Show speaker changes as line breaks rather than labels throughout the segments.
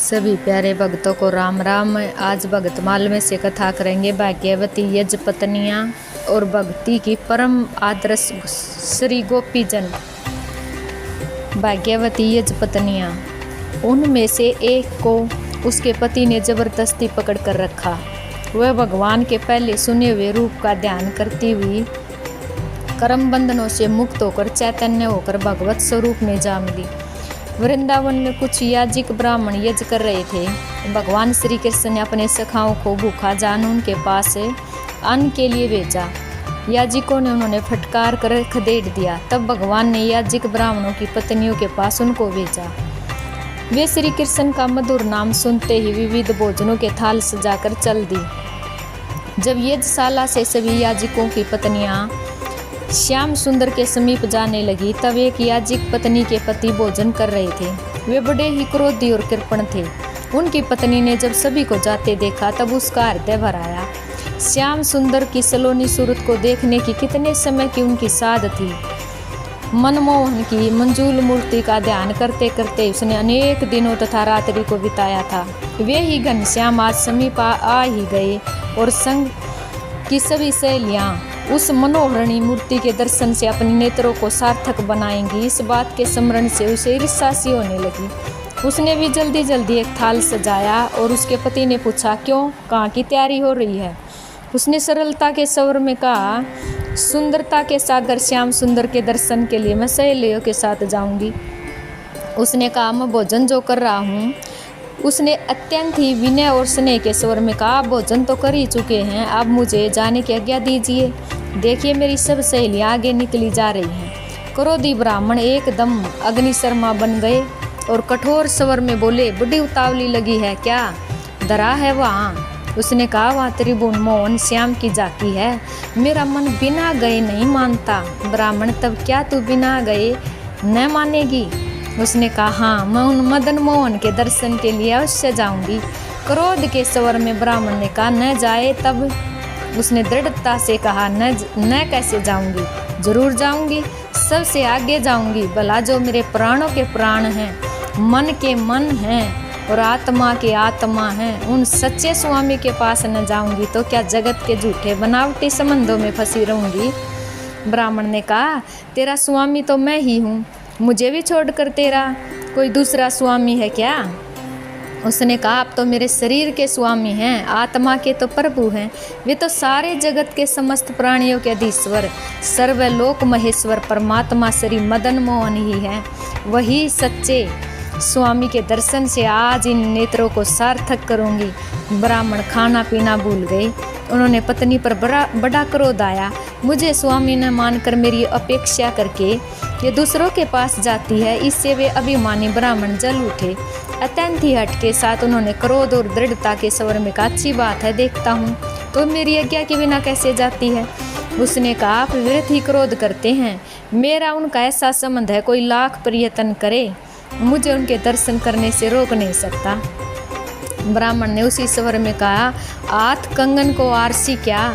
सभी प्यारे भक्तों को राम राम। आज भक्तमाल में से कथा करेंगे भाग्यवती यज पत्नियाँ और भक्ति की परम आदर्श श्री गोपीजन। भाग्यवती यज पत्नियाँ, उनमें से एक को उसके पति ने जबरदस्ती पकड़ कर रखा। वह भगवान के पहले सुने हुए रूप का ध्यान करती हुई कर्म बंधनों से मुक्त होकर चैतन्य होकर भगवत स्वरूप में जा मिली। वृंदावन में कुछ याजिक ब्राह्मण यज्ञ कर रहे थे। भगवान श्री कृष्ण ने अपने सखाओं को भूखा जान उनके पास अन्न के लिए भेजा। याजिकों ने उन्होंने फटकार कर खदेड़ दिया। तब भगवान ने याजिक ब्राह्मणों की पत्नियों के पास उनको भेजा। वे श्री कृष्ण का मधुर नाम सुनते ही विविध भोजनों के थाल सजाकर चल दी। जब यज्ञशाला से सभी याजिकों की पत्नियां श्याम सुंदर के समीप जाने लगी, तब एक याजिक पत्नी के पति भोजन कर रहे थे। वे बड़े ही क्रोधी और कृपण थे। उनकी पत्नी ने जब सभी को जाते देखा तब उसका हृदय भर आया। श्याम सुंदर की सलोनी सूरत को देखने की कितने समय की उनकी साध थी। मनमोहन की मंजूल मूर्ति का ध्यान करते करते उसने अनेक दिनों तथा रात्रि को बिताया था। वे ही घनश्याम आज समीप आ ही गए और संग की सभी सहेलियाँ उस मनोहरणी मूर्ति के दर्शन से अपने नेत्रों को सार्थक बनाएंगी। इस बात के स्मरण से उसे ईर्ष्या सी होने लगी। उसने भी जल्दी जल्दी एक थाल सजाया और उसके पति ने पूछा, क्यों, कहाँ की तैयारी हो रही है? उसने सरलता के स्वर में कहा, सुंदरता के सागर श्याम सुंदर के दर्शन के लिए मैं सहेलियों के साथ जाऊंगी। उसने कहा, मैं भोजन जो कर रहा हूँ। उसने अत्यंत ही विनय और स्नेह के स्वर में कहा, भोजन तो कर ही चुके हैं, अब मुझे जाने की आज्ञा दीजिए। देखिए, मेरी सब सहेलियाँ आगे निकली जा रही हैं। क्रोधी ब्राह्मण एकदम अग्निशर्मा बन गए और कठोर स्वर में बोले, बड़ी उतावली लगी है क्या? डरा है वहाँ? उसने कहा, वहाँ त्रिभुवन मोहन श्याम की झांकी है। मेरा मन बिना गए नहीं मानता। ब्राह्मण, तब क्या तू बिना गए न मानेगी? उसने कहा, हाँ, मैं उन मदन मोहन के दर्शन के लिए अवश्य जाऊंगी। क्रोध के स्वर में ब्राह्मण ने कहा, न जाए? तब उसने दृढ़ता से कहा, न कैसे जाऊंगी? जरूर जाऊंगी, सबसे आगे जाऊंगी। भला जो मेरे प्राणों के प्राण हैं, मन के मन हैं और आत्मा के आत्मा हैं, उन सच्चे स्वामी के पास न जाऊंगी तो क्या जगत के झूठे बनावटी संबंधों में फंसी रहूंगी? ब्राह्मण ने कहा, तेरा स्वामी तो मैं ही हूँ, मुझे भी छोड़कर तेरा कोई दूसरा स्वामी है क्या? उसने कहा, आप तो मेरे शरीर के स्वामी हैं, आत्मा के तो प्रभु हैं। वे तो सारे जगत के समस्त प्राणियों के अधीश्वर सर्वलोक महेश्वर परमात्मा श्री मदन मोहन ही हैं। वही सच्चे स्वामी के दर्शन से आज इन नेत्रों को सार्थक करूंगी। ब्राह्मण खाना पीना भूल गए। उन्होंने पत्नी पर बड़ा क्रोध आया। मुझे स्वामी न मानकर मेरी अपेक्षा करके ये दूसरों के पास जाती है। इससे वे अभिमानी ब्राह्मण जल उठे। अत्यंत ही हट के साथ उन्होंने क्रोध और दृढ़ता के स्वर में कहा, अच्छी बात है, देखता हूँ तो मेरी आज्ञा के बिना कैसे जाती है। उसने कहा, आप विरत ही क्रोध करते हैं। मेरा उनका ऐसा संबंध है, कोई लाख प्रयत्न करे मुझे उनके दर्शन करने से रोक नहीं सकता। ब्राह्मण ने उसी स्वर में कहा, आठ कंगन को आरसी क्या,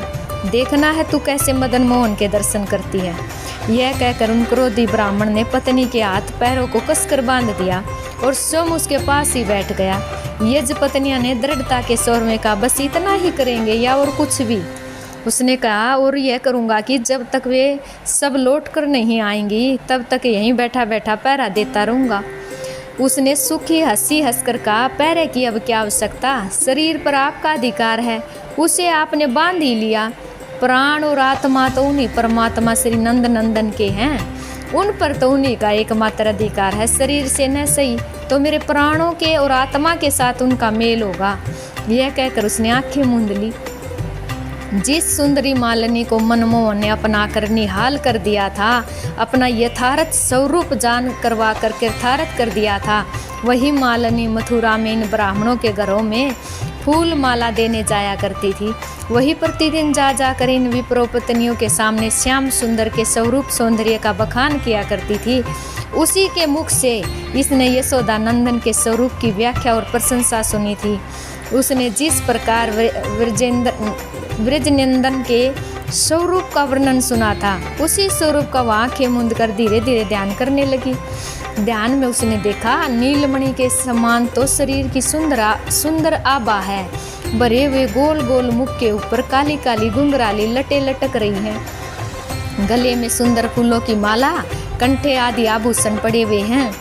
देखना है तू कैसे मदन मोहन के दर्शन करती है। यह कहकर उन क्रोधी ब्राह्मण ने पत्नी के हाथ पैरों को कसकर बांध दिया और स्वयं उसके पास ही बैठ गया। यज पत्नियां ने दृढ़ता के स्वर में कहा, बस इतना ही करेंगे या और कुछ भी? उसने कहा, और यह करूँगा कि जब तक वे सब लौट कर नहीं आएंगी तब तक यहीं बैठा बैठा पहरा देता रहूँगा। उसने सुखी हंसी हंसकर कहा, पहरे की अब क्या आवश्यकता? शरीर पर आपका अधिकार है, उसे आपने बांध ही लिया। प्राण और आत्मा तो उन्हीं परमात्मा श्री नंद नंदन के हैं, उन पर तो उन्हीं का एकमात्र अधिकार है। शरीर से न सही तो मेरे प्राणों के और आत्मा के साथ उनका मेल होगा। यह कहकर उसने आंखें मूंद ली। जिस सुंदरी मालिनी को मनमोहन ने अपना कर निहाल कर दिया था, अपना यथार्थ स्वरूप जान करवा कर कृतार्थ कर दिया था, वही मालिनी मथुरा में इन ब्राह्मणों के घरों में फूल माला देने जाया करती थी। वही प्रतिदिन जा जाकर इन विप्रो पत्नियों के सामने श्याम सुंदर के स्वरूप सौंदर्य का बखान किया करती थी। उसी के मुख से इसने यशोदा नंदन के स्वरूप की व्याख्या और प्रशंसा सुनी थी। उसने जिस प्रकार ब्रजनंदन के स्वरूप का वर्णन सुना था, उसी स्वरूप का वह आंखें मूंद कर धीरे धीरे ध्यान करने लगी। ध्यान में उसने देखा, नीलमणि के समान तो शरीर की सुंदर आभा है। भरे हुए गोल गोल मुख के ऊपर काली काली घुंघराली लटें लटक रही हैं। गले में सुंदर फूलों की माला, कंठे आदि आभूषण पड़े हुए हैं।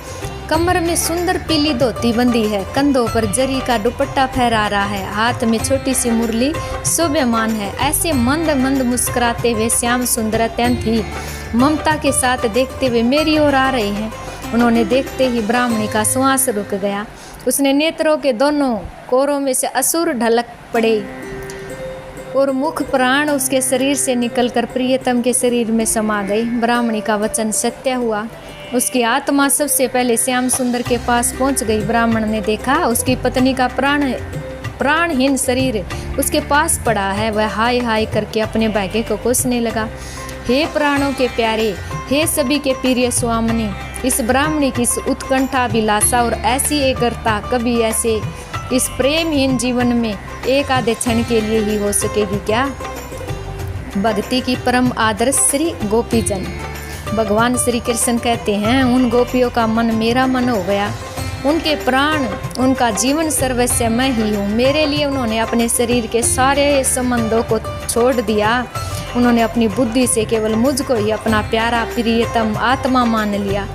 कमर में सुंदर पीली धोती बंधी है। कंधों पर जरी का दुपट्टा फहरा रहा है। हाथ में छोटी सी मुरली शोभमान है। ऐसे मंद मंद मुस्कुराते हुए श्याम सुंदर अत्यंत ही ममता के साथ देखते हुए मेरी ओर आ रहे हैं। उन्होंने देखते ही ब्राह्मणी का श्वास रुक गया। उसने नेत्रों के दोनों कोरों में से असुर ढलक पड़े और मुख प्राण उसके शरीर से निकलकर प्रियतम के शरीर में समा गई। ब्राह्मणी का वचन सत्य हुआ। उसकी आत्मा सबसे पहले श्याम सुंदर के पास पहुंच गई। ब्राह्मण ने देखा उसकी पत्नी का प्राणहीन शरीर उसके पास पड़ा है। वह हाय हाय करके अपने भाग्य को कोसने लगा। हे प्राणों के प्यारे, हे सभी के प्रिय स्वामिनी, इस ब्राह्मणी की उत्कंठा अभिलाषा और ऐसी एकाग्रता कभी ऐसे इस प्रेमहीन जीवन में एक आधे क्षण के लिए ही हो सकेगी क्या? भक्ति की परम आदर्श श्री गोपीजन। भगवान श्री कृष्ण कहते हैं, उन गोपियों का मन मेरा मन हो गया। उनके प्राण, उनका जीवन सर्वस्व मैं ही हूँ। मेरे लिए उन्होंने अपने शरीर के सारे संबंधों को छोड़ दिया। उन्होंने अपनी बुद्धि से केवल मुझको ही अपना प्यारा प्रियतम आत्मा मान लिया।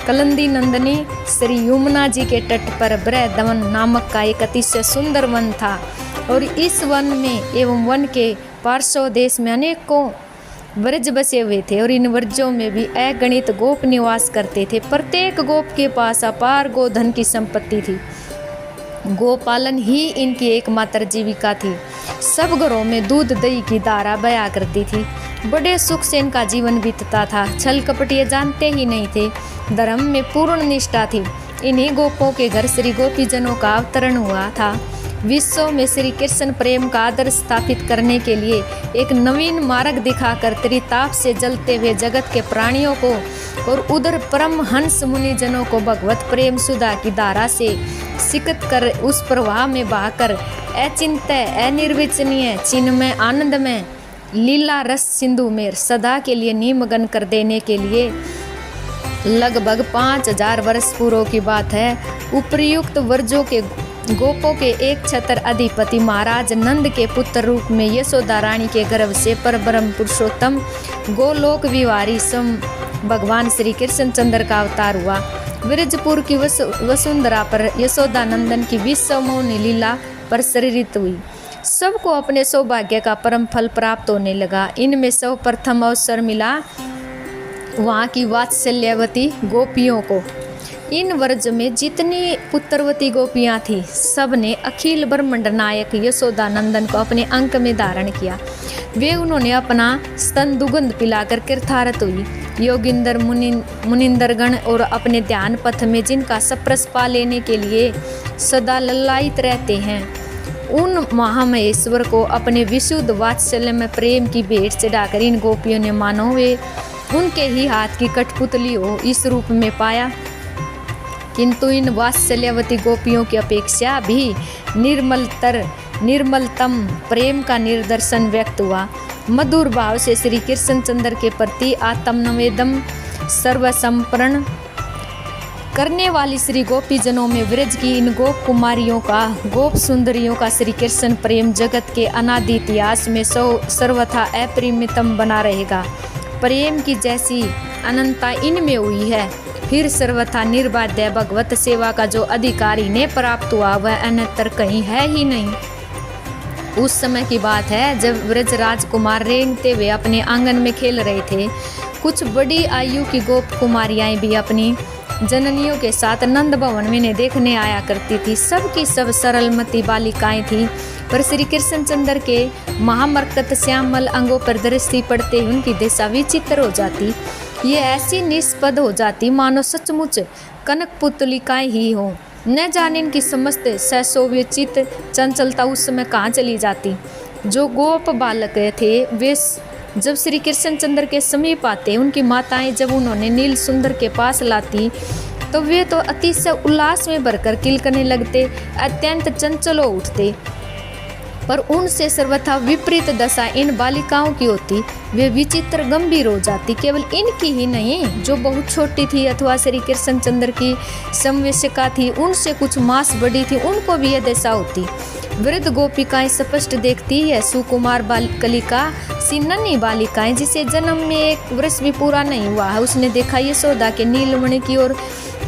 कलंदी नंदनी श्री यमुना जी के तट पर बृहदवन नामक का एक अतिशय सुंदर वन था और इस वन में एवं वन के पार्श्व देश में अनेकों व्रज बसे हुए थे और इन व्रजों में भी अगणित गोप निवास करते थे। प्रत्येक गोप के पास अपार गोधन की संपत्ति थी। गोपालन ही इनकी एकमात्र जीविका थी। सब घरों में दूध दही की धारा बया करती थी। बड़े सुख से इनका जीवन बीतता था। छल कपट ये जानते ही नहीं थे। धर्म में पूर्ण निष्ठा थी। इन्हीं गोपों के घर श्री गोपीजनों का अवतरण हुआ था। विश्व में श्री कृष्ण प्रेम का आदर्श स्थापित करने के लिए एक नवीन मार्ग दिखाकर त्रिताप से जलते हुए जगत के प्राणियों को और उधर परम हंस मुनिजनों को भगवत प्रेम सुधा की धारा से सिकत कर उस प्रवाह में बहाकर अचिंत्य अनिर्वचनीय चिन्मय आनंद में लीला रस सिंधु में सदा के लिए निमग्न कर देने के लिए लगभग 5000 वर्ष पूर्व की बात है। उपर्युक्त वर्जों के गोपों के एक छत्र अधिपति महाराज नंद के पुत्र रूप में यशोदा रानी के गर्भ से परब्रह्म पुरुषोत्तम गोलोक विहारी सम भगवान श्री कृष्ण चंद्र का अवतार हुआ। विरजपुर की वसुंधरा पर यशोदा नंदन की विश्व मौनी लीला प्रसरित हुई। सबको अपने सौभाग्य का परम फल प्राप्त होने लगा। इनमें सर्वप्रथम अवसर मिला वहाँ की वात्सल्यवती गोपियों को। इन वर्ज में जितनी पुत्रवती गोपियाँ थीं, सब ने अखिल ब्रह्मांड नायक यशोदा नंदन को अपने अंक में धारण किया। वे उन्होंने अपना स्तन दुगंध पिलाकर कृतार्थ हुई। योगिंदर मुनिंदरगण और अपने ध्यान पथ में जिनका सप्रस पा लेने के लिए सदा ललायित रहते हैं, उन महामहेश्वर को अपने विशुद्ध वात्सल्य में प्रेम की भेंट चढ़ाकर इन गोपियों ने मानो वे उनके ही हाथ की कठपुतली हो इस रूप में पाया। किंतु इन वात्सल्यवती गोपियों की अपेक्षा भी निर्मलतम प्रेम का निदर्शन व्यक्त हुआ। मधुर भाव से श्री कृष्ण चंद्र के प्रति आत्मनिवेदन सर्वसमर्पण करने वाली श्री गोपीजनों में व्रज की इन गोप कुमारियों का, गोप सुंदरियों का श्री कृष्ण प्रेम जगत के अनादि इतिहास में सर्वथा अपरिमितम बना रहेगा। प्रेम की जैसी अनंतता इनमें हुई है, फिर सर्वथा निर्बाध्य भगवत सेवा का जो अधिकार इन्हें प्राप्त हुआ वह अन्यत्र कहीं है ही नहीं। उस समय की बात है जब व्रज राजकुमार रेंगते हुए अपने आंगन में खेल रहे थे। कुछ बड़ी आयु की गोप कुमारियाँ भी अपनी जननियों के साथ नंद भवन में देखने आया करती थी। सब की सब सरलमती बालिकाएं थीं, पर श्री कृष्ण चंद्र के महामरकत श्यामल अंगों पर दृष्टि पड़ते ही उनकी दिशा विचित्र हो जाती। ये ऐसी निष्पद हो जाती मानो सचमुच कनक पुतलिकाएं ही हों। न जाने इनकी समस्त सशोभित चंचलता उस समय कहाँ चली जाती। जो गोप बालक थे वे जब श्री कृष्ण चंद्र के समीप आते, उनकी माताएं जब उन्होंने नील सुंदर के पास लाती तो वे तो अतिशय उल्लास में भरकर किलकने लगते, अत्यंत चंचल हो उठते। पर उनसे सर्वथा विपरीत दशा इन बालिकाओं की होती। वे विचित्र गंभीर हो जाती। केवल इनकी ही नहीं, जो बहुत छोटी थी अथवा श्री कृष्णचंद्र की समवेशिका थी, उनसे कुछ मास बड़ी थी, उनको भी यह दशा होती। वृद्ध गोपिकाएं स्पष्ट देखती है, सुकुमार कलिका सी नन्ही बालिकाएं जिसे जन्म में 1 वर्ष भी पूरा नहीं हुआ है, उसने देखा यशोदा के नीलमणि की ओर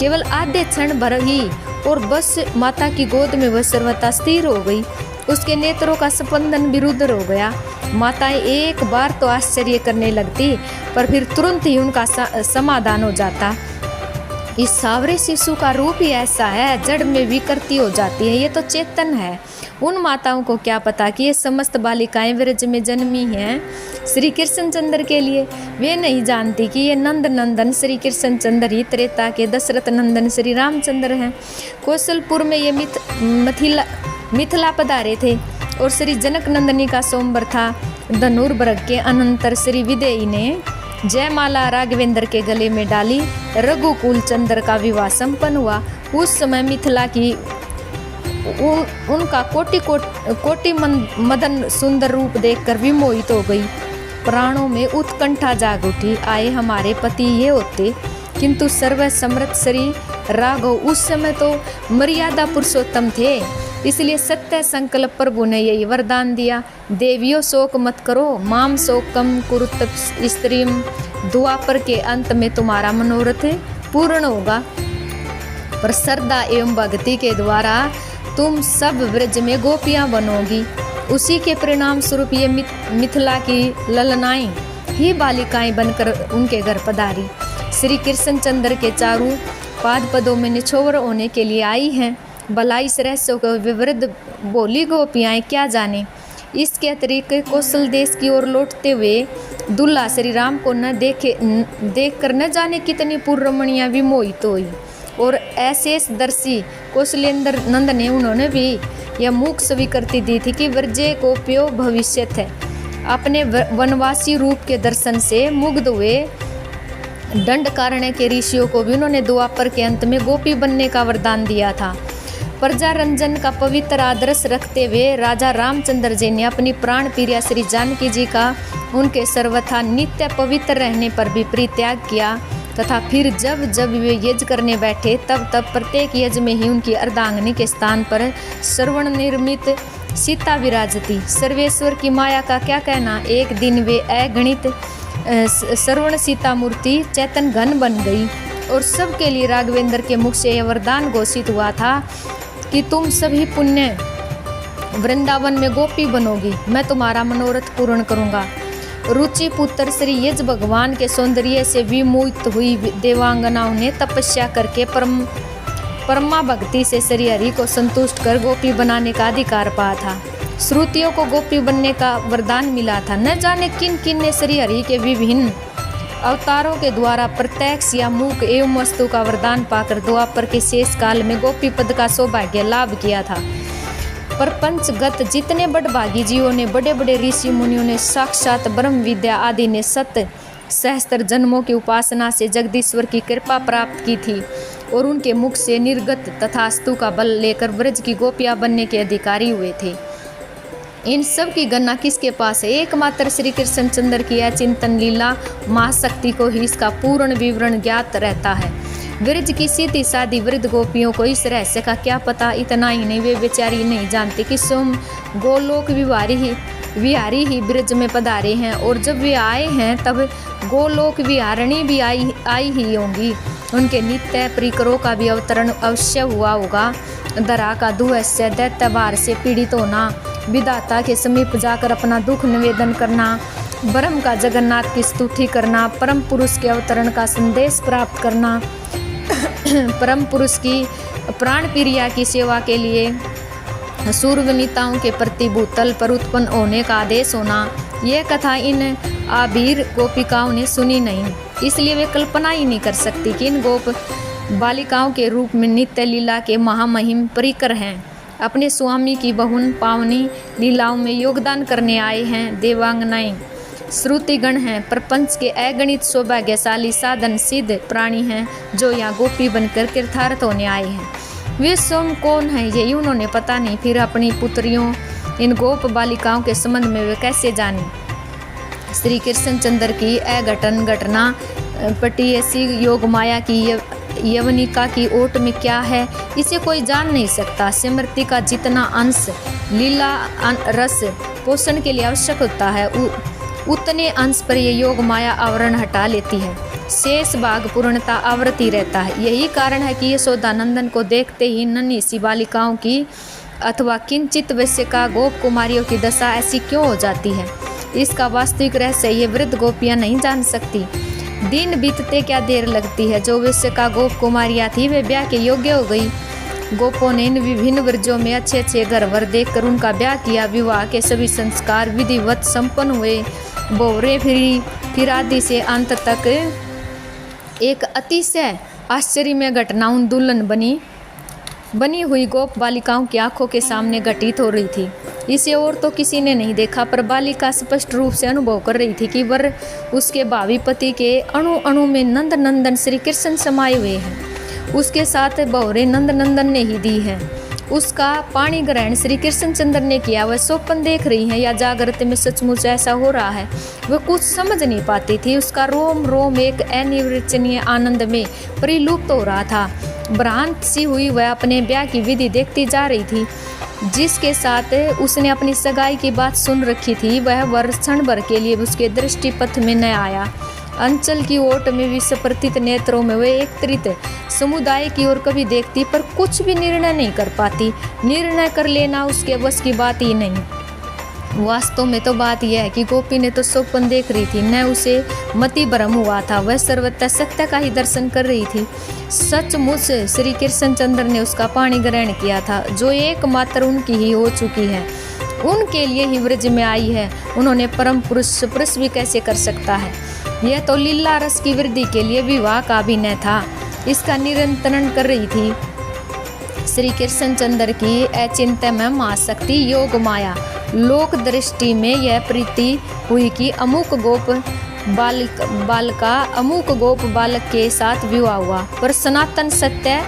केवल आधे क्षण भर ही, और बस माता की गोद में वह सर्वथा स्थिर हो गई। उसके नेत्रों का स्पंदन भी रुद्र हो गया। माताएं एक बार तो आश्चर्य करने लगती, पर फिर तुरंत ही उनका समाधान हो जाता। इस सावरे शिशु का रूप ही ऐसा है, जड़ में विकृति हो जाती है, ये तो चेतन है। उन माताओं को क्या पता कि ये समस्त बालिकाएं विरज में जन्मी हैं श्री कृष्णचंद्र के लिए। वे नहीं जानती कि ये नंद नंदन श्री कृष्णचंद्र ही त्रेता के दशरथ नंदन श्री रामचंद्र हैं। कौशलपुर में ये मिथिला पधारे थे और श्री जनक नंदनी का सोमवार था। धनुर्वर्ग के अनंतर श्री विदेही ने जयमाला राघवेंद्र के गले में डाली। रघुकुल चंद्र का विवाह संपन्न हुआ। उस समय मिथिला की उनका कोटि मदन सुंदर रूप देखकर विमोहित हो गई। प्राणों में उत्कंठा जाग उठी। आए हमारे पति ये होते, किंतु सर्वसमर्थ श्री राघव उस समय तो मर्यादा पुरुषोत्तम थे, इसलिए सत्य संकल्प प्रभु ने यही वरदान दिया, देवियों शोक मत करो, माम शोकम कुरुत स्त्रीम, द्वापर के अंत में तुम्हारा मनोरथ पूर्ण होगा। पर श्रद्धा एवं भक्ति के द्वारा तुम सब व्रज में गोपियां बनोगी। उसी के परिणाम स्वरूप ये मिथिला की ललनाएं ही बालिकाएं बनकर उनके घर पधारी। श्री कृष्णचंद्र के चारों पाद पदों में निछोवर होने के लिए आई हैं। भला इस रहस्य को विवृद्ध बोली गोपियाएं क्या जाने। इसके अतिरिक्त कौशल देश की ओर लौटते हुए दूल्हा श्री राम को न देख कर न जाने कितनी पूर्वमणियां विमोहित हुई, और ऐसे दर्शी कौशलेंद्र नंद ने उन्होंने भी यह मूक स्वीकृति दी थी कि वर्जे को प्यो भविष्य है। अपने वनवासी रूप के दर्शन से मुग्ध हुए दंडकारण्य के ऋषियों को भी उन्होंने द्वापर के अंत में गोपी बनने का वरदान दिया था। प्रजा रंजन का पवित्र आदर्श रखते हुए राजा रामचंद्र जी ने अपनी प्राण प्रिया श्री जानकी जी का उनके सर्वथा नित्य पवित्र रहने पर भी परित्याग किया, तथा फिर जब जब वे यज्ञ करने बैठे तब तब प्रत्येक यज्ञ में ही उनकी अर्धांगिनी के स्थान पर श्रवण निर्मित सीता विराजती। सर्वेश्वर की माया का क्या कहना। एक दिन वे अगणित श्रवण सीता मूर्ति चैतन घन बन गई, और सबके लिए राघवेंद्र के मुख से यह वरदान घोषित हुआ था कि तुम सभी पुण्य वृंदावन में गोपी बनोगी, मैं तुम्हारा मनोरथ पूर्ण करूंगा। रुचि पुत्र श्री यज भगवान के सौंदर्य से विमोहित हुई देवांगनाओं ने तपस्या करके परमा भक्ति से श्री हरि को संतुष्ट कर गोपी बनाने का अधिकार पाया था। श्रुतियों को गोपी बनने का वरदान मिला था। न जाने किन किन ने श्री हरि के विभिन्न अवतारों के द्वारा प्रत्यक्ष या मूक एवं वस्तु का वरदान पाकर द्वापर के शेष काल में गोपी पद का सौभाग्य लाभ किया था। पर पंचगत जितने बड़भागी जीवों ने, बड़े बड़े ऋषि मुनियों ने, साक्षात ब्रह्म विद्या आदि ने सत सहस्त्र जन्मों की उपासना से जगदीश्वर की कृपा प्राप्त की थी, और उनके मुख से निर्गत तथास्तु का बल लेकर ब्रज की गोपियां बनने के अधिकारी हुए थे। इन सब की गणना किसके पास है। एकमात्र श्री कृष्णचंद्र की अचिंतन लीला महाशक्ति को ही इसका पूर्ण विवरण ज्ञात रहता है। ब्रज की सीधी सादी वृद्ध गोपियों को इस रहस्य का क्या पता। इतना ही नहीं, वे बेचारी नहीं जानते कि स्वयं गोलोक विहारी ही ब्रज में पधारे हैं, और जब वे आए हैं तब गोलोक विहारिणी भी आई ही होंगी। उनके नित्य परिकरों का भी अवतरण अवश्य हुआ होगा। दरा का दुहस्य, दैत्यभार से पीड़ित होना, विधाता के समीप जाकर अपना दुख निवेदन करना, ब्रह्म का जगन्नाथ की स्तुति करना, परम पुरुष के अवतरण का संदेश प्राप्त करना, परम पुरुष की प्राण प्रिया की सेवा के लिए सूर्यवनिताओं के प्रति भूतल पर उत्पन्न होने का आदेश होना, यह कथा इन आभीर गोपिकाओं ने सुनी नहीं, इसलिए वे कल्पना ही नहीं कर सकती कि इन गोप बालिकाओं के रूप में नित्य लीला के महामहिम परिकर हैं। अपने स्वामी की बहुन पावनी लीलाओं में योगदान करने आए हैं। देवांगनाएं श्रुतिगण हैं, प्रपंच के अगणित सौभाग्यशाली साधन सिद्ध प्राणी हैं, जो यहाँ गोपी बनकर कृतार्थ होने आए हैं। वे स्वयं कौन है यही उन्होंने पता नहीं, फिर अपनी पुत्रियों इन गोप बालिकाओं के संबंध में वे कैसे जाने। श्री कृष्णचंद्र की घटना पटी ऐसी योग माया की यवनिका की ओट में क्या है, इसे कोई जान नहीं सकता। स्मृति का जितना अंश लीला रस पोषण के लिए आवश्यक होता है, उतने अंश पर ये योग माया आवरण हटा लेती है। शेष भाग पूर्णता आवृत ही रहता है। यही कारण है कि यशोदानंदन को देखते ही नन्ही सी बालिकाओं की अथवा किंचित वैश्य का गोप कुमारियों की दशा ऐसी क्यों हो जाती है। इसका वास्तविक रहस्य ये वृद्ध गोपियाँ नहीं जान सकती। दिन बीतते क्या देर लगती है। जो वैश्य का गोप कुमारियाँ थी वे ब्याह के योग्य हो गई। गोपों ने इन विभिन्न व्रजों में अच्छे अच्छे घर वर देखकर उनका ब्याह किया। विवाह के सभी संस्कार विधिवत संपन्न हुए। बोरे फिर आदि से अंत तक एक अतिशय आश्चर्यमय घटना उन दुल्हन बनी हुई गोप बालिकाओं की आंखों के सामने घटित हो रही थी। इसे और तो किसी ने नहीं देखा, पर बालिका स्पष्ट रूप से अनुभव कर रही थी कि वर उसके भावी पति के अणु अणु में नंद नंदन श्री कृष्ण समाये हुए हैं। उसके साथ बहुरे नंद नंदन ने ही दी है। उसका पाणी ग्रहण श्री कृष्णचंद्र ने किया। वह स्वप्न देख रही है या जागृत में सचमुच ऐसा हो रहा है, वह कुछ समझ नहीं पाती थी। उसका रोम रोम एक अनिर्वचनीय आनंद में परिलुप्त हो रहा था। भ्रांत सी हुई वह अपने ब्याह की विधि देखती जा रही थी। जिसके साथ उसने अपनी सगाई की बात सुन रखी थी, वह वर क्षण भर के लिए उसके दृष्टि पथ में न आया। अंचल की ओट में विस्फारित नेत्रों में वह एकत्रित समुदाय की ओर कभी देखती, पर कुछ भी निर्णय नहीं कर पाती। निर्णय कर लेना उसके बस की बात ही नहीं। वास्तव में तो बात यह है कि गोपी ने तो स्वप्न देख रही थी, न उसे मति भ्रम हुआ था। वह सर्वथा सत्य का ही दर्शन कर रही थी। सचमुच श्री कृष्णचंद्र ने उसका पाणी ग्रहण किया था, जो एकमात्र उनकी ही हो चुकी है। उनके लिए ही व्रज में आई है। उन्होंने परम पुरुष भी कैसे कर सकता है। यह तो लीला रस की वृद्धि के लिए विवाह का भी न था। इसका निरंतरण कर रही थी श्री कृष्णचंद्र की अचिंत्यमय महाशक्ति योग माया। लोक दृष्टि में यह प्रीति हुई कि अमुक गोप बालक के साथ विवाह हुआ, पर सनातन सत्य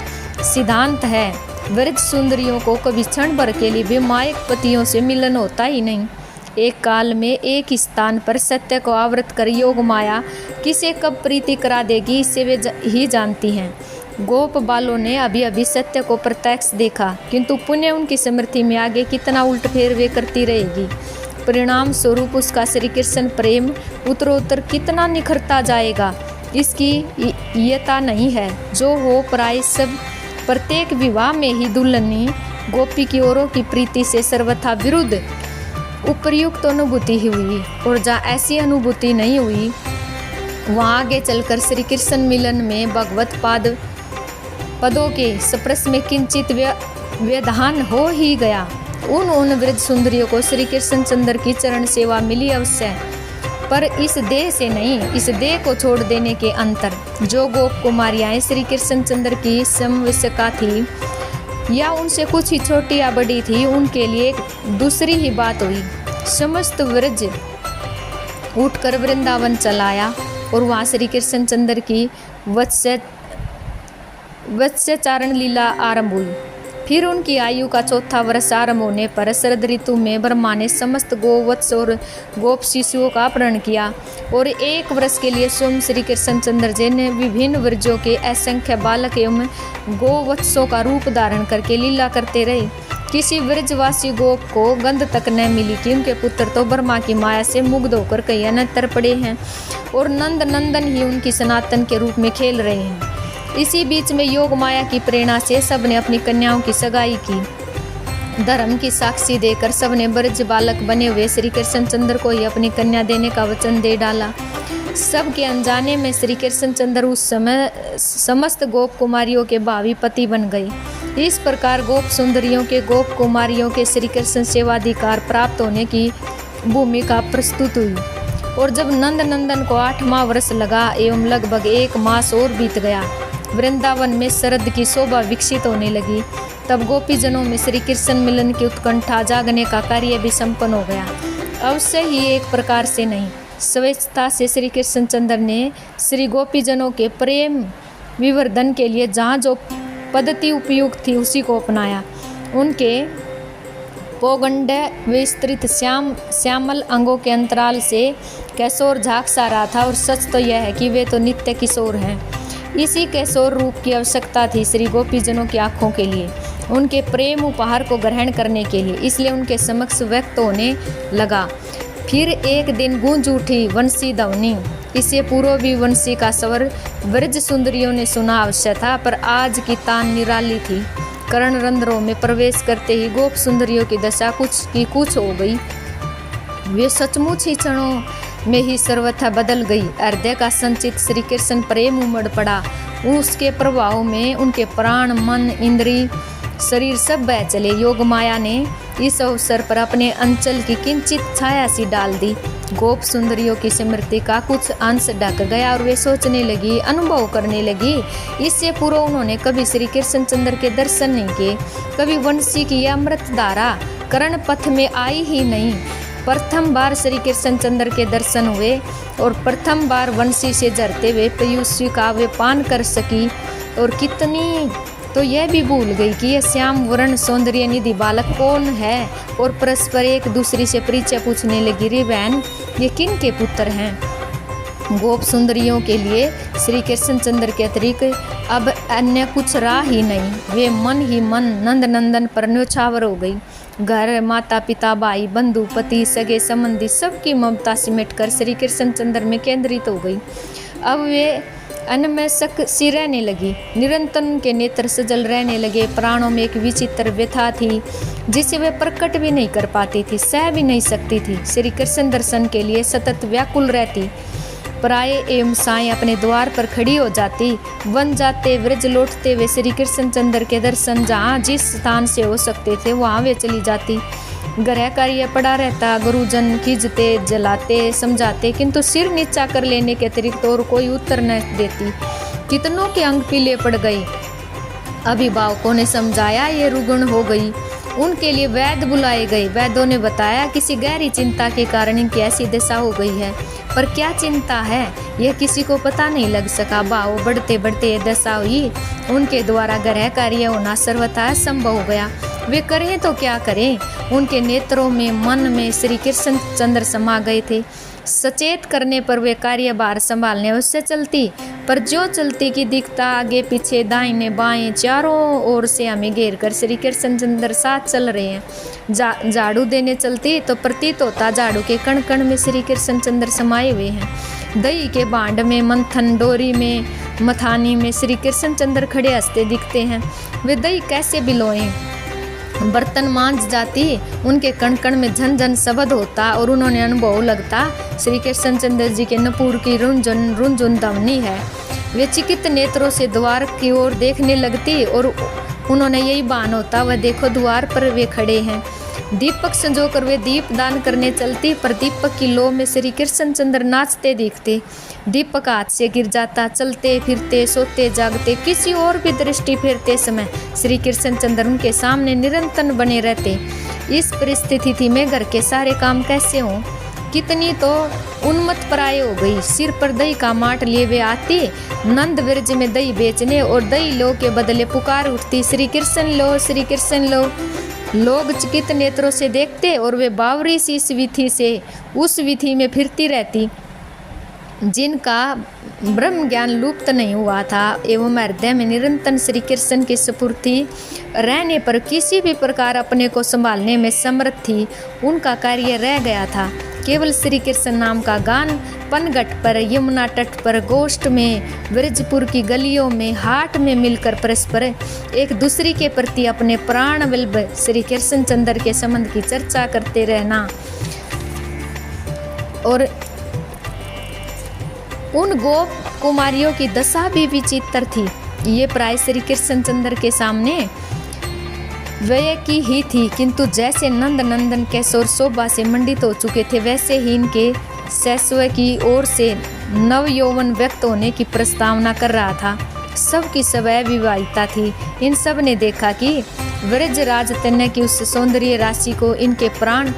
सिद्धांत है वृद्ध सुंदरियों को कभी क्षण भर के लिए विमायक पतियों से मिलन होता ही नहीं। एक काल में एक स्थान पर सत्य को आवृत कर योग माया किसे कब प्रीति करा देगी, इससे वे ही जानती हैं। गोप बालों ने अभी अभी सत्य को प्रत्यक्ष देखा, किंतु पुण्य उनकी स्मृति में आगे कितना उल्ट फेर वे करती रहेगी। परिणाम स्वरूप उसका श्री कृष्ण प्रेम उत्तरोत्तर कितना निखरता जाएगा, इसकी यता नहीं है। जो हो प्राय सब प्रत्येक विवाह में ही दुल्हनी गोपी की औरों की प्रीति से सर्वथा विरुद्ध उपर्युक्त अनुभूति ही हुई, और जहाँ ऐसी अनुभूति नहीं हुई वहाँ आगे चलकर श्री कृष्ण मिलन में भगवत पदों के स्पर्श में किंचित व्यवधान हो ही गया। उन वृद्ध सुंदरियों को श्री कृष्णचंद्र की चरण सेवा मिली अवश्य, पर इस देह से नहीं, इस देह को छोड़ देने के अंतर। जो गोप कुमारियाँ श्री कृष्णचंद्र की समवयस्का थी या उनसे कुछ ही छोटी या बड़ी थी, उनके लिए दूसरी ही बात हुई। समस्त व्रज उठकर वृंदावन चलाया और वहाँ श्री कृष्णचंद्र की वत्स्यचारण लीला आरंभ हुई। फिर उनकी आयु का चौथा वर्ष आरंभ होने पर शरद ऋतु में ब्रह्मा ने समस्त गोवत्स और गोप शिशुओं का अपहरण किया, और एक वर्ष के लिए स्वयं श्री कृष्णचंद्र जी ने विभिन्न व्रजों के असंख्य बालक एवं गोवत्सों का रूप धारण करके लीला करते रहे। किसी व्रजवासी गोप को गंध तक न मिली कि उनके पुत्र तो ब्रह्मा की माया से मुग्ध होकर कहीं अन्यत्र पड़े हैं और नंद नंदन ही उनकी सनातन के रूप में खेल रहे हैं। इसी बीच में योग माया की प्रेरणा से सबने अपनी कन्याओं की सगाई की। धर्म की साक्षी देकर सबने ब्रज बालक बने हुए श्री कृष्णचंद्र को ही अपनी कन्या देने का वचन दे डाला। सबके अनजाने में श्री कृष्णचंद्र उस समय समस्त गोप कुमारियों के भावी पति बन गए। इस प्रकार गोप सुंदरियों के गोप कुमारियों के श्री कृष्ण सेवाधिकार प्राप्त होने की भूमिका प्रस्तुत हुई। और जब नंद नंदन को 8वां वर्ष लगा एवं लगभग 1 मास और बीत गया, वृंदावन में शरद की शोभा विकसित होने लगी, तब गोपीजनों में श्री कृष्ण मिलन की उत्कंठा जागने का कार्य भी संपन्न हो गया। अवश्य ही एक प्रकार से नहीं, स्वेच्छता से श्री कृष्णचंद्र ने श्री गोपीजनों के प्रेम विवर्धन के लिए जहाँ जो पद्धति उपयुक्त थी उसी को अपनाया। उनके पौगंड विस्तृत श्यामल अंगों के अंतराल से किशोर झांक सा रहा था। और सच तो यह है कि वे तो नित्य किशोर हैं। इसी किशोर रूप की आवश्यकता थी श्री गोपीजनों की आंखों के लिए, उनके प्रेम उपहार को ग्रहण करने के लिए। इसलिए उनके समक्ष व्यक्त होने लगा। फिर एक दिन गूंज उठी वंशी ध्वनि। इससे पूर्व भी वंशी का स्वर ब्रज सुंदरियों ने सुना अवश्य था, पर आज की तान निराली थी। कर्ण रंध्रों में प्रवेश करते ही गोप सुंदरियों की दशा कुछ हो गई। वे सचमुच ही क्षणों में ही सर्वथा बदल गई। हृदय का संचित श्री कृष्ण प्रेम उमड़ पड़ा। उसके प्रभाव में उनके प्राण, मन, इंद्री, शरीर सब बह चले। योग माया ने इस अवसर पर अपने अंचल की किंचित छाया सी डाल दी। गोप सुंदरियों की स्मृति का कुछ अंश ढक गया और वे सोचने लगी, अनुभव करने लगी। इससे पूर्व उन्होंने कभी श्री कृष्ण चंद्र के दर्शन नहीं किए, कभी वंशी की अमृत धारा कर्ण पथ में आई ही नहीं। प्रथम बार श्री कृष्ण चंद्र के दर्शन हुए और प्रथम बार वंशी से झरते हुए पीयूष का वे पान कर सकी। और कितनी तो यह भी भूल गई कि यह श्याम वर्ण सौंदर्य निधि बालक कौन है। और परस्पर एक दूसरे से परिचय पूछने लगी, रे बहन ये किन के पुत्र हैं। गोप सुंदरियों के लिए श्री कृष्ण चंद्र के अतिरिक्त अब अन्य कुछ रहा ही नहीं। वे मन ही मन नंद नंदन पर न्योछावर हो गई। घर, माता पिता, भाई, बंधु, पति, सगे संबंधी सबकी ममता सिमट कर श्री कृष्ण चंद्र में केंद्रित हो गई। अब वे अनमयसक सी रहने लगी। निरंतर उनके नेत्र सजल रहने लगे। प्राणों में एक विचित्र व्यथा थी जिसे वे प्रकट भी नहीं कर पाती थी, सह भी नहीं सकती थी। श्री कृष्ण दर्शन के लिए सतत व्याकुल रहती। प्राय एवं साएं अपने द्वार पर खड़ी हो जाती। वन जाते, व्रज लौटते वे श्री कृष्ण चंद्र के दर्शन जहाँ जिस स्थान से हो सकते थे वहाँ वे चली जाती। ग्रह कार्य पड़ा रहता। गुरुजन खींचते, जलाते, समझाते, किंतु सिर नीचा कर लेने के अतिरिक्त और कोई उत्तर न देती। कितनों के अंग पीले पड़ गए। अभिभावकों ने समझाया, ये रुग्ण हो गई। उनके लिए वैद्य बुलाए गए। वैद्यों ने बताया किसी गहरी चिंता के कारण इनकी ऐसी दशा हो गई है। पर क्या चिंता है यह किसी को पता नहीं लग सका। भाव बढ़ते बढ़ते यह दशा हुई। उनके द्वारा ग्रह कार्य होना सर्वथा संभव हो गया। वे करें तो क्या करें। उनके नेत्रों में, मन में श्री कृष्ण चंद्र समा गए थे। सचेत करने पर वे कार्यभार संभालने अवश्य चलती, पर जो चलती कि दिखता आगे पीछे दाहिने बाएं चारों ओर से हमें घेर कर श्री कृष्ण चंद्र साथ चल रहे हैं। झाड़ू देने चलती तो प्रतीत होता झाड़ू के कण कण में श्री कृष्ण चंद्र समाये हुए हैं। दही के भांड में, मंथन डोरी में, मथानी में श्री कृष्ण चंद्र खड़े हंसते दिखते हैं। वे दही कैसे बिलोएं। बर्तन मांझ जाती, उनके कण कण में झन झन शब्द होता और उन्होंने अनुभव लगता श्री कृष्ण चंद्र जी के नपुर की रुंझुन रुंझुन ध्वनि है। वे चिकित नेत्रों से द्वार की ओर देखने लगती और उन्होंने यही बान होता, वह देखो द्वार पर वे खड़े हैं। दीपक संजोकर वे दीप दान करने चलती, पर दीपक की लो में श्री कृष्ण चंद्र नाचते दिखते। दीपक हाथ से गिर जाता। चलते फिरते, सोते जागते, किसी और भी दृष्टि फेरते समय श्री कृष्ण चंद्र उनके सामने निरंतर बने रहते। इस परिस्थिति में घर के सारे काम कैसे हों। कितनी तो उन्मत्त पराय हो गई। सिर पर दही का माट लिए वे आती नंद ब्रज में दही बेचने और दही लो के बदले पुकार उठती, श्री कृष्ण लो, श्री कृष्ण लो। लोग चिकित नेत्रों से देखते और वे बावरी सी इस विधि से उस विधि में फिरती रहती जिनका ब्रह्म ज्ञान लुप्त नहीं हुआ था एवं हृदय में निरंतर श्री कृष्ण की स्फूर्ति रहने पर किसी भी प्रकार अपने को संभालने में समर्थ थी। उनका कार्य रह गया था केवल श्री कृष्ण नाम का गान। पनघट पर, यमुना तट पर, गोष्ठ में, ब्रजपुर की गलियों में, हाट में मिलकर परस्पर एक दूसरे के प्रति अपने प्राण वल्लभ श्री कृष्ण चंद्र के संबंध की चर्चा करते रहना और उन गोप कुमारियों की दशा भी विचित्र थी। ये प्राय श्री कृष्ण चंद्र के सामने व्यय की ही थी, किंतु जैसे नंद नंदन किशोर शोभा से मंडित हो चुके थे वैसे ही इनके सैस्व की ओर से नव यौवन व्यक्त होने की प्रस्तावना कर रहा था। सबकी सवय विवाहिता थी। इन सब ने देखा कि व्रज राजतन्य की उस सौंदर्य राशि को इनके प्राण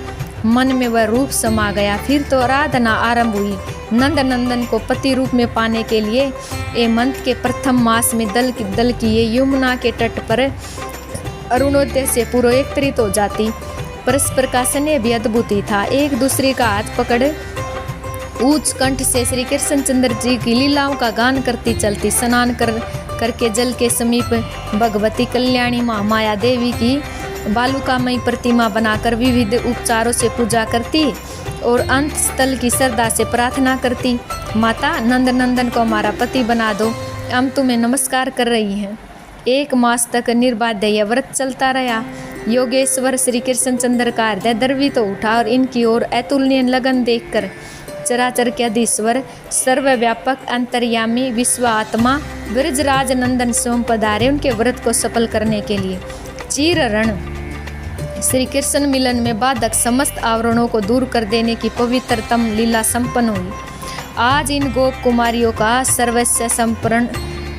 मन में वह रूप समा गया। फिर तो आराधना आरंभ हुई। नंद नंदन को पति रूप में पाने के लिए हेमंत के प्रथम मास में दल की ये यमुना के तट पर अरुणोदय से पूर्व एकत्रित हो जाती। परस्पर का स्नेह भी अद्भुत ही था। एक दूसरे का हाथ पकड़ ऊंच कंठ से श्री कृष्णचंद्र जी की लीलाओं का गान करती चलती, स्नान करके जल के समीप भगवती कल्याणी महामाया देवी की बालुकामयी प्रतिमा बनाकर विविध उपचारों से पूजा करती और अंत स्थल की श्रद्धा से प्रार्थना करती, माता नंद नंदन को हमारा पति बना दो, हम तुम्हें नमस्कार कर रही हैं। 1 मास तक निर्बाध्य यह व्रत चलता रहा। योगेश्वर श्री कृष्णचंद्र का हृदय द्रवित तो उठा और इनकी ओर अतुलनीय लगन देखकर चराचर के अधीश्वर सर्वव्यापक अंतर्यामी विश्व आत्मा ब्रजराज नंदन स्वयं पधारे उनके व्रत को सफल करने के लिए। चीर रण श्री कृष्ण मिलन में बाधक समस्त आवरणों को दूर कर देने की पवित्रतम लीला संपन्न हुई। आज इन गोप कुमारियों का सर्वस्व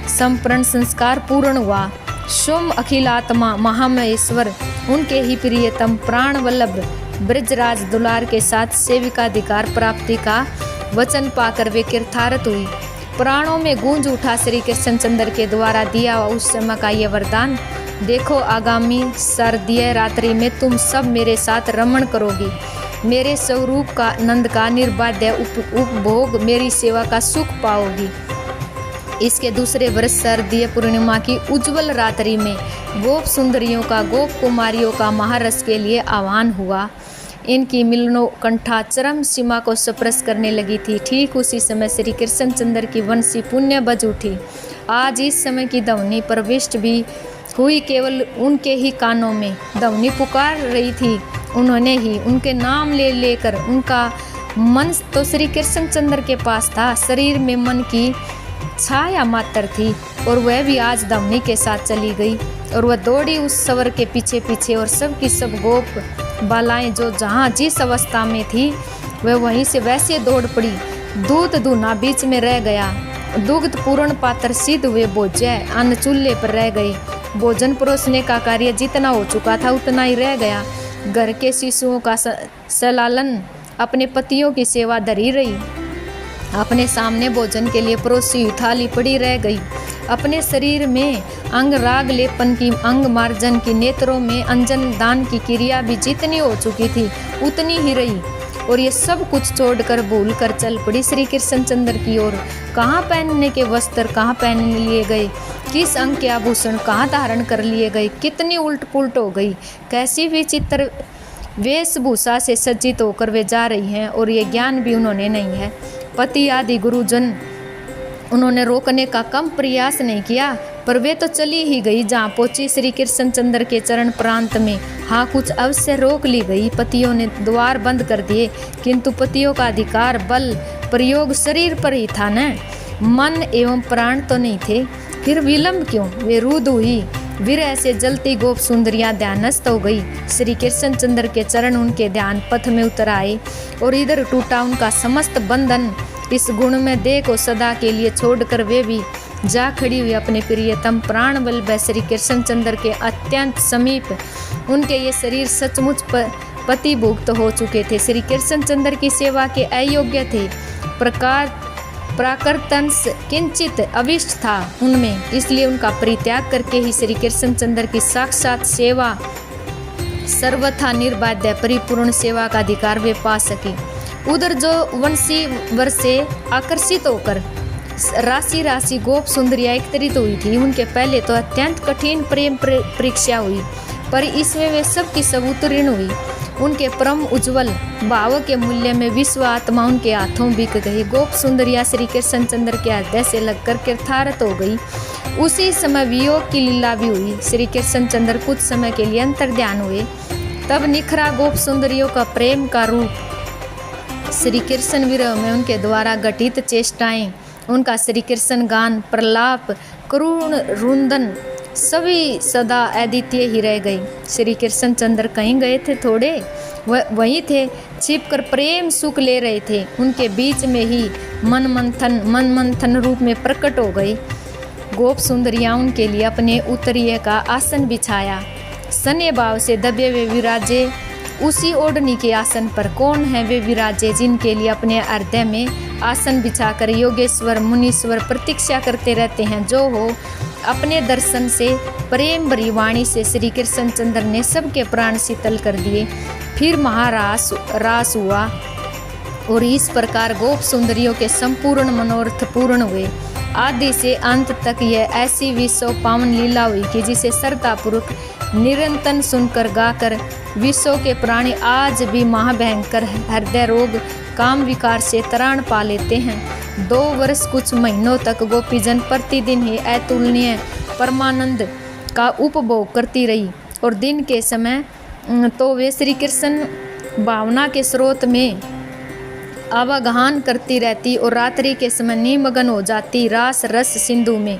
संप्रण संस्कार पूर्ण हुआ। शुम अखिलात्मा महामहेश्वर उनके ही प्रियतम प्राण वल्लभ ब्रजराज दुलार के साथ सेविकाधिकार प्राप्ति का वचन पाकर वे कृतार्थ हुई। प्राणों में गूंज उठा श्री कृष्णचंद्र के द्वारा दिया हुआ उस समय का यह वरदान, देखो आगामी शारदीय रात्रि में तुम सब मेरे साथ रमण करोगी, मेरे स्वरूप का नंद का निर्बाध्य उपभोग, मेरी सेवा का सुख पाओगी। इसके दूसरे वर्ष शारदीय पूर्णिमा की उज्जवल रात्रि में गोप सुंदरियों का गोप कुमारियों का महारस के लिए आह्वान हुआ। इनकी मिलनो कंठा चरम सीमा को स्पर्श करने लगी थी। ठीक उसी समय श्री कृष्णचंद्र की वंशी पुण्य बज उठी। आज इस समय की ध्वनि प्रविष्ट भी हुई, केवल उनके ही कानों में ध्वनि पुकार रही थी। उन्होंने ही उनके नाम ले लेकर, उनका मन तो श्री कृष्णचंद्र के पास था, शरीर में मन की छाया मात्र थी और वह भी आज ध्वनि के साथ चली गई। और वह दौड़ी उस सवर के पीछे पीछे और सब की सब गोप बालाएं जो जहाँ जिस अवस्था में थी वह वहीं से वैसे दौड़ पड़ी। दूध दूना बीच में रह गया, दुग्ध पूर्ण पात्र सिद्ध हुए, भोज्य अन्न चूल्हे पर रह गए। भोजन परोसने का कार्य जितना हो चुका था उतना ही रह गया। घर के शिशुओं का सलालन अपने पतियों की सेवा धरी रही। अपने सामने भोजन के लिए परोसी हुई थाली पड़ी रह गई। अपने शरीर में अंग राग लेपन की, अंग मार्जन की, नेत्रों में अंजन दान की क्रिया भी जितनी हो चुकी थी उतनी ही रही। और ये सब कुछ छोड़कर भूल कर चल पड़ी श्री कृष्णचंद्र की ओर। कहाँ पहनने के वस्त्र कहाँ पहन लिए गए, किस अंग के आभूषण कहाँ धारण कर लिए गए, कितनी उल्ट पुल्ट हो गई, कैसी विचित्र वेशभूषा से सज्जित होकर वे जा रही हैं। और ये ज्ञान भी उन्होंने नहीं है। पति आदि गुरुजन उन्होंने रोकने का कम प्रयास नहीं किया, पर वे तो चली ही गई। जहाँ पहुंची श्री कृष्णचंद्र के चरण प्रांत में हाँ कुछ अवश्य रोक ली गई। पतियों ने द्वार बंद कर दिए, किंतु पतियों का अधिकार बल प्रयोग शरीर पर ही था न, मन एवं प्राण तो नहीं थे। फिर विलंब क्यों, वे रुद्ध हुई। विरह से जलती गोप सुंदरियां ध्यानस्थ हो गई। श्री कृष्णचंद्र के चरण उनके ध्यान पथ में उतर आए और इधर टूटा उनका समस्त बंधन। इस गुण में देह को सदा के लिए छोड़कर वे भी जा खड़ी हुई अपने प्रियतम प्राण बल्लभ श्री कृष्णचंद्र के अत्यंत समीप। उनके ये शरीर सचमुच पतिभुक्त हो चुके थे, श्री कृष्णचंद्र की सेवा के अयोग्य थे। प्राकृतंस किंचित अविष्ट था उनमें, इसलिए उनका परित्याग करके ही श्री कृष्णचंद्र की साक्षात सेवा सर्वथा निर्बाध्य परिपूर्ण सेवा का अधिकार वे पा सके। उधर जो वंशी वर से आकर्षित होकर राशि राशि गोप सुंदरियां एकत्रित हुई थी, उनके पहले तो अत्यंत कठिन प्रेम परीक्षा हुई, पर इसमें वे सब की सब उत्तीर्ण हुई। उनके परम उज्जवल भाव के मूल्य में विश्व आत्मा उनके हाथों बिक गई। गोप सुंदरियां श्री कृष्णचंद्र के हृदय से लगकर कृतार्थ हो गई। उसी समय वियोग की लीला भी हुई। श्री कृष्णचंद्र कुछ समय के लिए अंतर्ध्यान हुए, तब निखरा गोप सुंदरियों का प्रेम का रूप। श्री कृष्ण विरह में उनके द्वारा घटित चेष्टाएं, उनका श्री कृष्ण गान, प्रलाप, करुण रुंदन सभी सदा अद्वितीय ही रह गई। श्री कृष्णचंद्र कहीं गए थे थोड़े, वहीं थे, छिपकर प्रेम सुख ले रहे थे। उनके बीच में ही मन मंथन रूप में प्रकट हो गई। गोप सुंदरियां उनके लिए अपने उत्तरीय का आसन बिछाया, सने भाव से दबे वे विराजे उसी ओढ़नी के आसन पर। कौन है वे विराजे जिनके लिए अपने हृदय में आसन बिछाकर योगेश्वर मुनीश्वर प्रतीक्षा करते रहते हैं। जो हो अपने दर्शन से, प्रेम भरी वाणी से श्री कृष्णचंद्र ने सबके प्राण शीतल कर दिए। फिर रास हुआ और इस प्रकार गोप सुंदरियों के संपूर्ण मनोरथ पूर्ण हुए। आदि से अंत तक यह ऐसी विश्व पावन लीला हुई कि जिसे श्रद्धापूर्वक निरंतर सुनकर गाकर विश्व के प्राणी आज भी महाभयंकर हृदय रोग काम विकार से त्राण पा लेते हैं। 2 वर्ष कुछ महीनों तक गोपीजन प्रतिदिन ही अतुलनीय परमानंद का उपभोग करती रही और दिन के समय तो वे श्री कृष्ण भावना के स्रोत में आवागमन करती रहती और रात्रि के समय निमग्न हो जाती रास रस सिंधु में।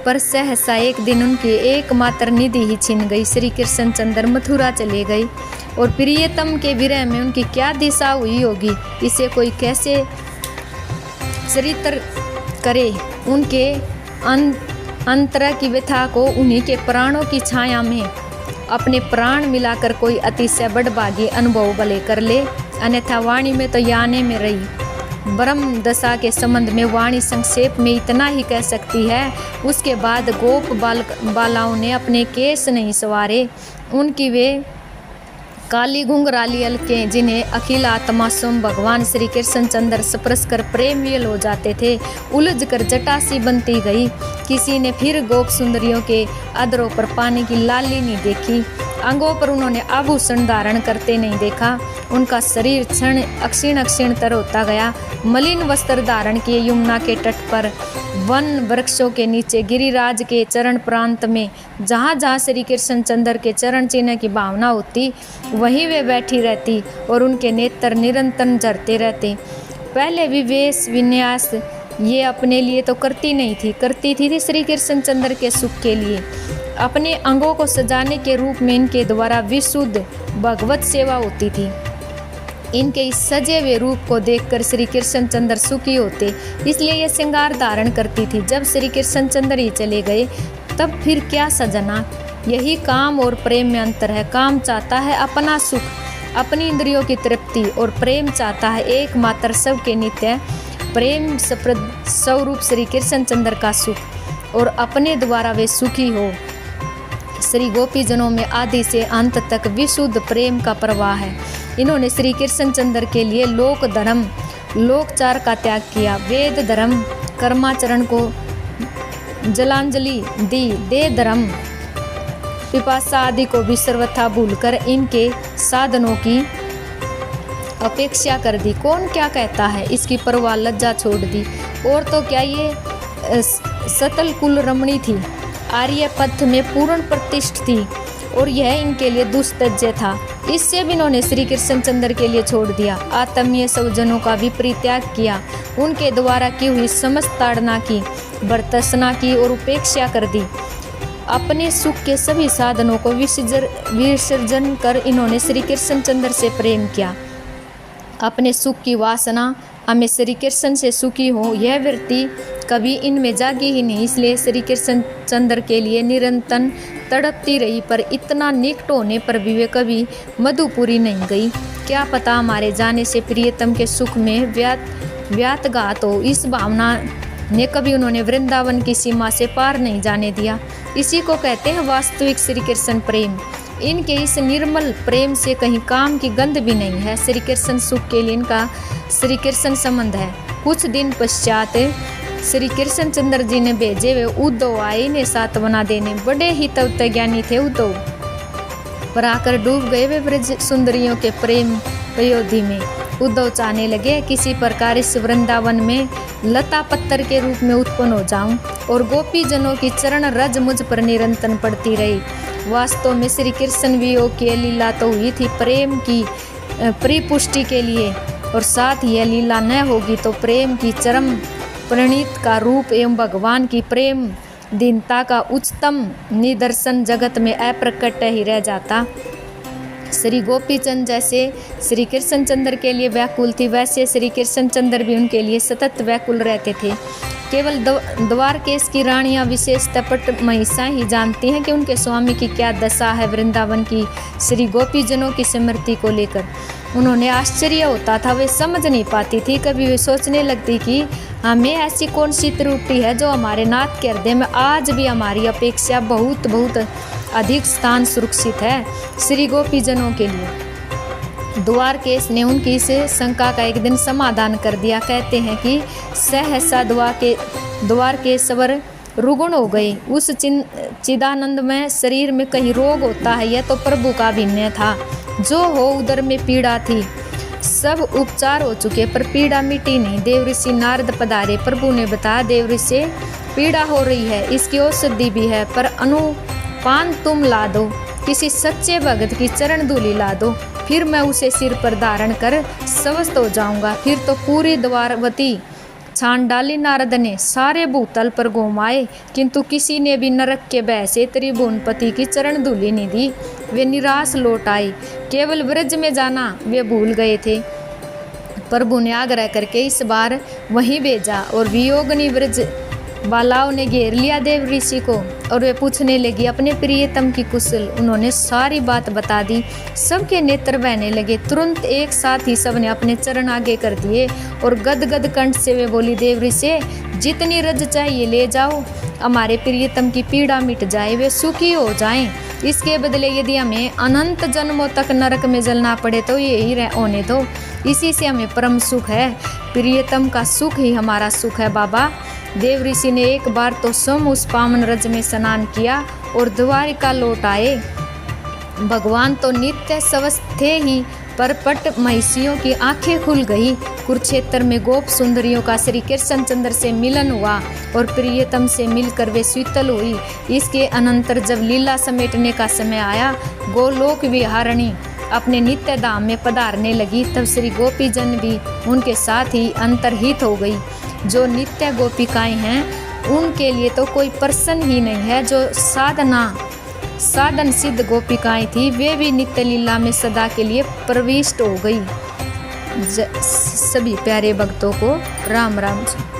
पर सहसा एक दिन उनकी एकमात्र निधि ही छिन गई। श्री कृष्णचंद्र मथुरा चले गए और प्रियतम के विरह में उनकी क्या दिशा हुई होगी, इसे कोई कैसे चरित्र करे। उनके अंतर की व्यथा को उन्हीं के प्राणों की छाया में अपने प्राण मिलाकर कोई अतिशय बड़भागी अनुभव भले कर ले, अन्यथा वाणी में तो याने में रही। ब्रह्म दशा के संबंध में वाणी संक्षेप में इतना ही कह सकती है। उसके बाद गोप बालाओं ने अपने केस नहीं संवारे, उनकी वे काली घुंघराली अलकें जिन्हें अखिल आत्मा स्वयं भगवान श्री कृष्णचंद्र स्पर्श कर प्रेमियल हो जाते थे, उलझ कर जटासी बनती गई। किसी ने फिर गोप सुंदरियों के अधरों पर पानी की लाली नहीं देखी, अंगों पर उन्होंने आभूषण धारण करते नहीं देखा। उनका शरीर क्षीण तर होता गया। मलिन वस्त्र धारण किए यमुना के तट पर, वन वृक्षों के नीचे, गिरिराज के चरण प्रांत में, जहाँ जहाँ श्री कृष्णचंद्र के चरण चिन्ह की भावना होती वहीं वे बैठी रहती और उनके नेत्र निरंतर झरते रहते। पहले विवेश विन्यास ये अपने लिए तो करती नहीं थी, करती थी श्री कृष्णचंद्र के सुख के लिए। अपने अंगों को सजाने के रूप में इनके द्वारा विशुद्ध भगवत सेवा होती थी। इनके इस सजे हुए रूप को देखकर श्री कृष्णचंद्र सुखी होते, इसलिए ये श्रृंगार धारण करती थी। जब श्री कृष्णचंद्र ही चले गए तब फिर क्या सजना। यही काम और प्रेम में अंतर है। काम चाहता है अपना सुख, अपनी इंद्रियों की तृप्ति, और प्रेम चाहता है एकमात्र सबके नित्य प्रेम स्वरूप श्री कृष्णचंद्र का सुख, और अपने द्वारा वे सुखी हो। श्री गोपीजनों में आदि से अंत तक विशुद्ध प्रेम का प्रवाह है। इन्होंने श्री कृष्णचंद्र के लिए लोक धर्म लोकचार का त्याग किया, वेद धर्म कर्माचरण को जलांजलि दी, दे धर्म पिपासा आदि को भी सर्वथा भूलकर इनके साधनों की अपेक्षा कर दी। कौन क्या कहता है इसकी परवाह लज्जा छोड़ दी। और तो क्या ये सतल कुल रमणी थी, आर्य पथ में पूर्ण प्रतिष्ठ थी, और यह इनके लिए दुस्तज्य था। इससे भी इन्होंने श्री कृष्णचंद्र के लिए छोड़ दिया। आत्मीय सौजनों का भी परित्याग किया, उनके द्वारा की हुई समस्त ताड़ना की, बर्तसना की और उपेक्षा कर दी। अपने सुख के सभी साधनों को विसर्जन कर इन्होंने श्री कृष्णचंद्र से प्रेम किया। अपने सुख की वासना, हमें श्री कृष्ण से सुखी हो, यह वृत्ति कभी इनमें जागी ही नहीं। इसलिए श्री कृष्णचंद्र के लिए निरंतर तड़पती रही, पर इतना निकट होने पर भी वे कभी मधुपुरी नहीं गई। क्या पता हमारे जाने से प्रियतम के सुख में व्यातघात हो। इस भावना ने कभी उन्होंने वृंदावन की सीमा से पार नहीं जाने दिया। इसी को कहते हैं वास्तविक श्री कृष्ण प्रेम। इनके इस निर्मल प्रेम से कहीं काम की गंध भी नहीं है। श्री कृष्ण सुख के लिए इनका श्री कृष्ण संबंध है। कुछ दिन पश्चात श्री कृष्णचंद्र जी ने भेजे हुए उद्धव आए इन्हें सांत्वना देने। बड़े ही तत्वज्ञानी थे उद्धव, पर आकर डूब गए वे ब्रज सुंदरियों के प्रेम प्रयोधि में। उद्धव चाहने लगे किसी प्रकार इस वृंदावन में लता पत्थर के रूप में उत्पन्न हो जाऊं और गोपी जनों की चरण रज मुझ पर निरंतर पड़ती रही। वास्तव में श्री कृष्ण वियोग की लीला तो हुई थी प्रेम की परिपुष्टि के लिए, और साथ ही यह लीला न होगी तो प्रेम की चरम प्रणीत का रूप एवं भगवान की प्रेम दीनता का उच्चतम निदर्शन जगत में अप्रकट ही रह जाता। श्री गोपीचंद जैसे श्री कृष्णचंद्र के लिए व्याकुल थी, वैसे श्री कृष्णचंद्र भी उनके लिए सतत व्याकुल रहते थे। केवल द्वारकेश की रानियां विशेषतः पट महिषा ही जानती हैं कि उनके स्वामी की क्या दशा है वृंदावन की श्री गोपीजनों की स्मृति को लेकर। उन्होंने आश्चर्य होता था, वे समझ नहीं पाती थी। कभी वे सोचने लगती कि हमें ऐसी कौन सी त्रुटि है जो हमारे नाथ के हृदय में आज भी हमारी अपेक्षा बहुत बहुत अधिक स्थान सुरक्षित है। श्री गोपीजनों के लिए द्वारकेश ने उनकी इस शंका का एक दिन समाधान कर दिया। कहते हैं कि सहसा द्वारकेश्वर रुग्ण हो गए। उस चिदानंद में शरीर में कहीं रोग होता है, यह तो प्रभु का अभिनय था। जो हो उदर में पीड़ा थी, सब उपचार हो चुके पर पीड़ा मिटी नहीं। देवऋषि नारद पधारे। प्रभु ने बताया, देवऋषि पीड़ा हो रही है, इसकी औषधि भी है, पर अनुपान तुम ला दो, किसी सच्चे भगत की चरण धूलि ला दो, फिर मैं उसे सिर पर धारण कर स्वस्थ हो जाऊंगा। फिर तो पूरी द्वारवती छान डाली। नारद ने सारे भूतल पर घुमाए, किंतु किसी ने भी नरक के भय से त्रिभुवनपति की चरण धूलि नहीं दी। वे निराश लौट आए। केवल व्रज में जाना वे भूल गए थे। प्रभु ने आग्रह करके इस बार वहीं भेजा और वियोगनी व्रज बालाओं ने घेर लिया देव ऋषि को और वे पूछने लगी अपने प्रियतम की कुशल। उन्होंने सारी बात बता दी। सबके नेत्र बहने लगे। तुरंत एक साथ ही सबने अपने चरण आगे कर दिए और गदगद कंठ से वे बोली, देव ऋषि जितनी रज चाहिए ले जाओ, हमारे प्रियतम की पीड़ा मिट जाए, वे सुखी हो जाएं। इसके बदले यदि हमें अनंत जन्मों तक नरक में जलना पड़े तो यही होने दो, इसी से हमें परम सुख है। प्रियतम का सुख ही हमारा सुख है बाबा। देव ऋषि ने एक बार तो स्वयं उस पावन रज में स्नान किया और द्वारिका लौट आए। भगवान तो नित्य स्वस्थ थे ही, पर पट महिषियों की आंखें खुल गई। कुरुक्षेत्र में गोप सुंदरियों का श्री कृष्णचंद्र से मिलन हुआ और प्रियतम से मिलकर वे शीतल हुई। इसके अनंतर जब लीला समेटने का समय आया, गोलोक विहारिणी अपने नित्य धाम में पधारने लगी, तब श्री गोपीजन भी उनके साथ ही अंतर्हित हो गई। जो नित्य गोपिकाएं हैं उनके लिए तो कोई प्रश्न ही नहीं है। जो साधन सिद्ध गोपिकाएं थी वे भी नित्य लीला में सदा के लिए प्रविष्ट हो गई। सभी प्यारे भक्तों को राम राम जी।